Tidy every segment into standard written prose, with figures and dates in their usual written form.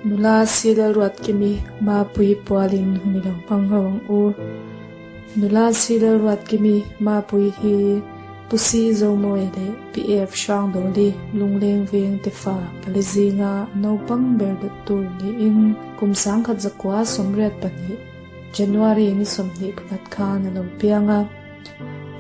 nula sila ruat kimi ma pui pualin hunilong panghawang u nula sila ruat kimi ma pui hi pusi zo moele pf shang doli lungleng veng tefa palizinga no pang berdu tu ni in kumsang khat zakwa somret pani January ni somni phat khan alo pianga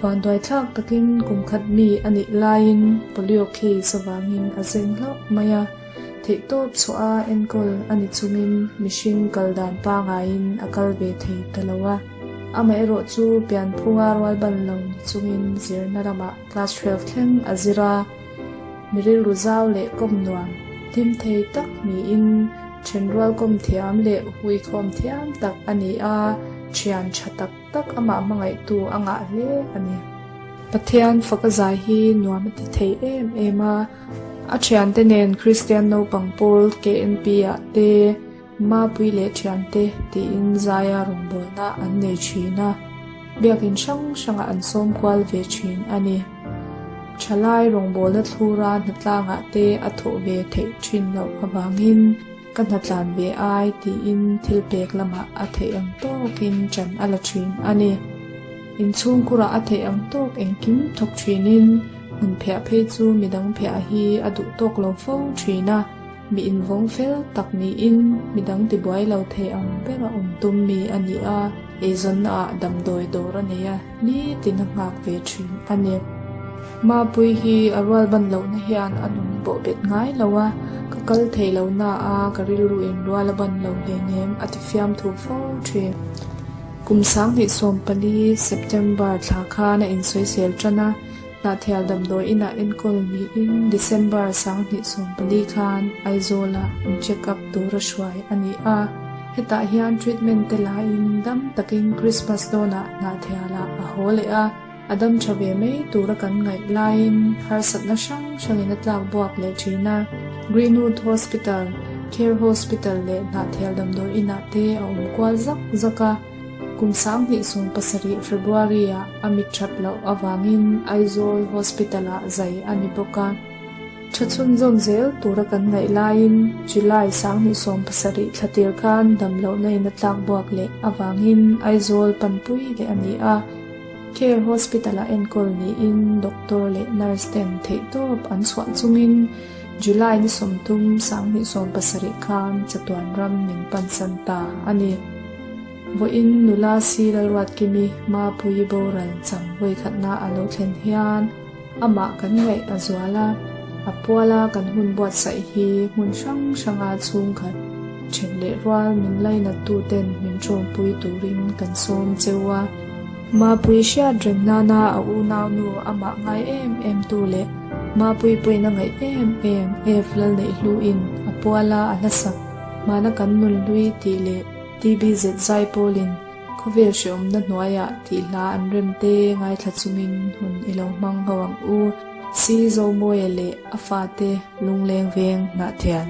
van doi thak takin kumkhat mi ani lain polio khi sawangin azeng lok maya thei top chua enkol ani chumin mishing kaldan pa ngain akal ve thei talawa ama ero chu pian phunga rwal ban lo ni chungin zirna rama class 12 thleng azira miril ruzaw le kom nuam tim thei tak mi in chenrwal kom thiam le hui khom thiam tak ani a chian chatak tak ama mangai tu anga le ani pathian fakazai hi nuam ti thei ema a chian te nen Christian no pangpol KNP a te ma pui le chian te ti in zaya rongbol na an nei china biakin shanga an som kwal ve chin ani chalai rongbol la thura natlanga te atho ve thei chin no awangin kan hatlan ve ai ti in thilpek lama a thei ang tokin chan ala chin ani in chung kura a thei ang tok engkim thok chinin mun phea phei chu midang phea hi adu tok lo fo china mi in vong fel tak ni in midang ti buai lo thei ang bera tum mi ani a ezon a damdoi dora neya ni tinangak ve chin ani ma pui hi arwal ban lo na hian anung bo bet ngai lawa kakal thei lo na a karil ru in rwal ban lo le nem atifiam thu fo thri kumsang ni som pali September thakha na in soisel chana na thial damdoi ina enkol mi in December sang ni som pali khan aizola check up tura shwai ani a heta hian treatment te la in dam taking Christmas dona na thiala a hole a adam chave mei tura kan ngai line har sat na shangin atlak buak le china Greenwood Hospital Care Hospital le na thial damdoi ina te om kwal zaka kumsang ni sum pasari February a amit chatlo awangin Aizol Hospital a zai ani boka chachun zon zel tura kan ngai lain July sang ni som pasari thlatir khan damlo nei na tlak buak le awangin Aizol panpui le ani a Care Hospital a enkol ni in doctor le nurse ten thei top an swan chungin July ni somtum sang ni som pasari khan chatuan ram min pansanta ani vo in nula sila ruat kimi ma pui boral chang voi khatna alo thlen hian ama kan ngai azwala apwala kan hun bot sai hi mun shanga chung khat chenle rwal min laina tu ten min chom pui turin kan som chewa ma pui sha drengna na a u naw nu ama ngai em tu le ma pui na ngai em e flal nei hlu in apwala alasa mana kan mun lui ti le TBZ zai polin khovel shom na noya ti la an rem te ngai thlachungin hun ilo mang hawang u si zo moele afate lungleng veng na thian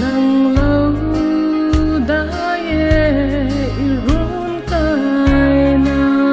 Lang lâu đã ye irun kai na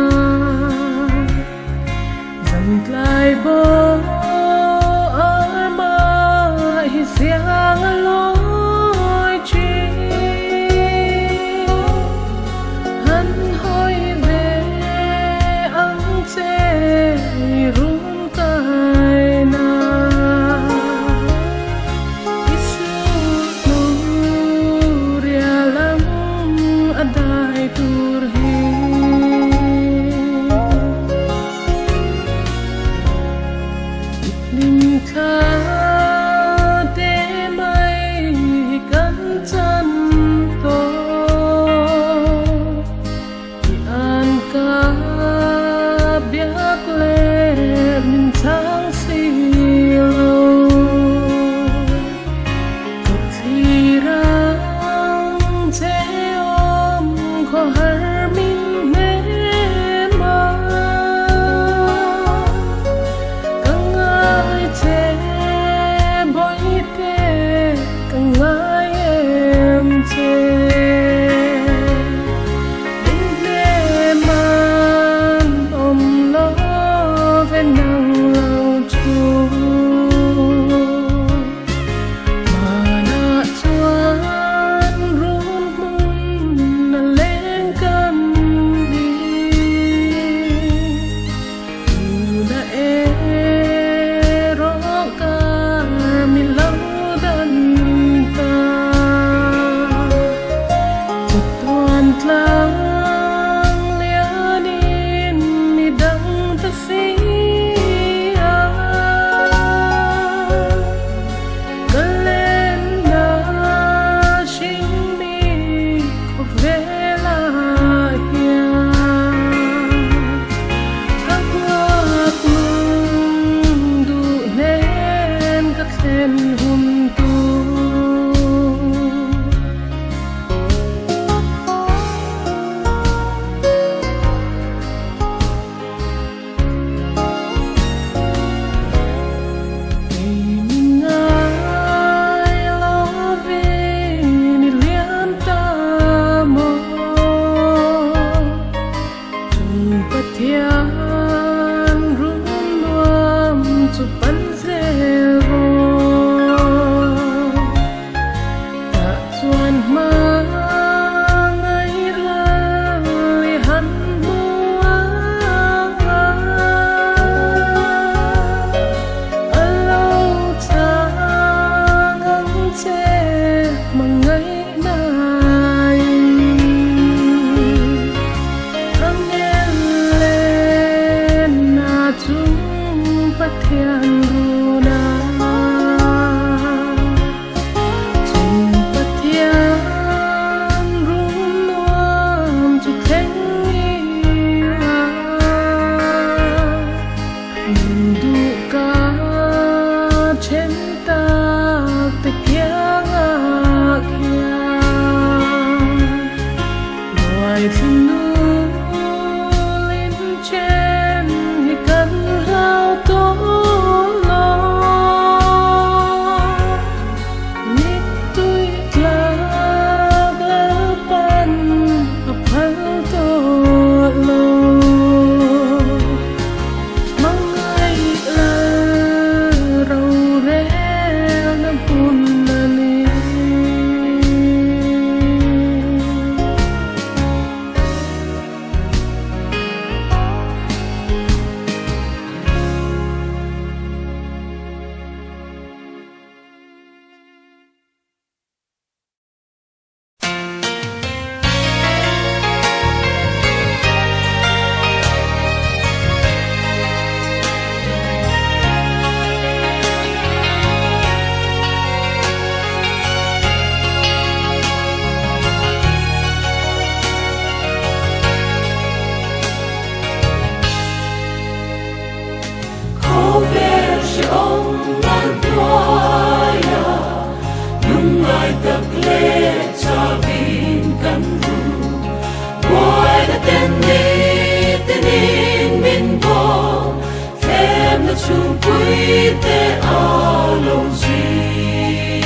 te alo gì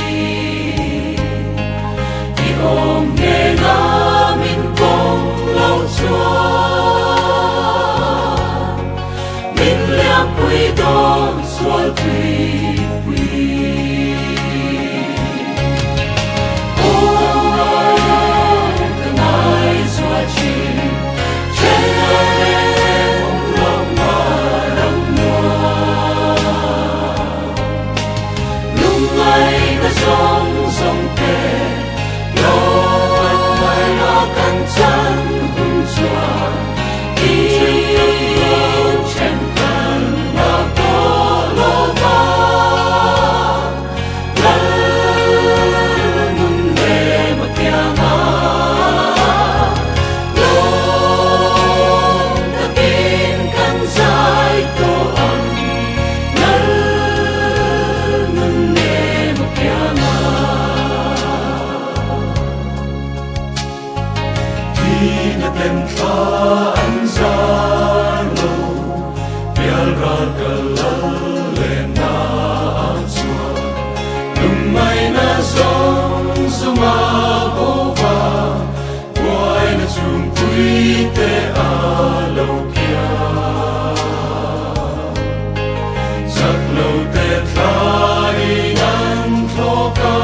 thì ôm nghe na min công lâu chúa min liam quy đón xuân quy sông sông kề lối mai lo căn chân hùng chùa đi trên cần là có lô va lần nung lệ mà kia ngã lông ta tin căn dài tô ấm tem an zalo bial ra kalale na chua lumai na zong zuma bova wai na chung pui te alo kia sak lo te thai nan thoka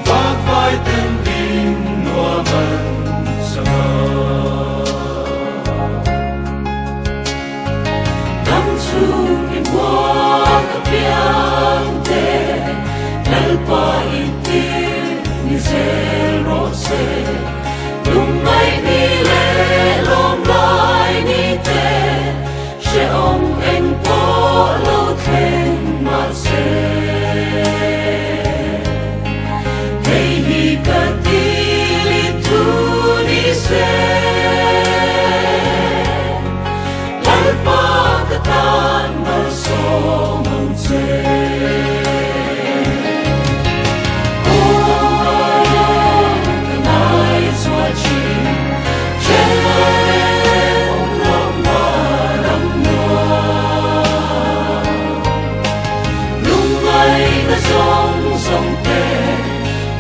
vak vai tem lumai ni le lom lai ni te she ong en po lo theng ma se hey hi ka ti li tu ni se lal pa ka tan ma so mong se sông sông kề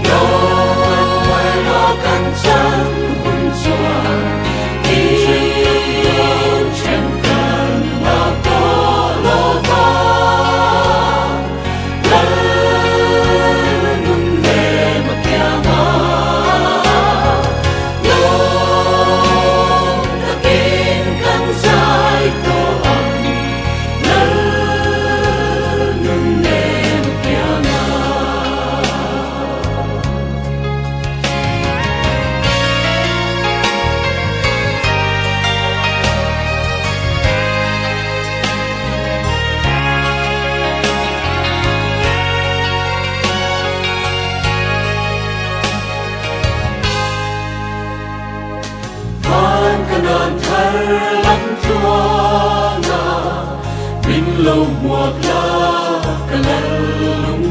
lối mai lo căn chân hùng chùa đi trên cần là có lô va lần nung lệ mà kia ngã lông ta tin căn dài tô ấm lần nung lệ kanan thar lam chua na min lo muak la kalal lung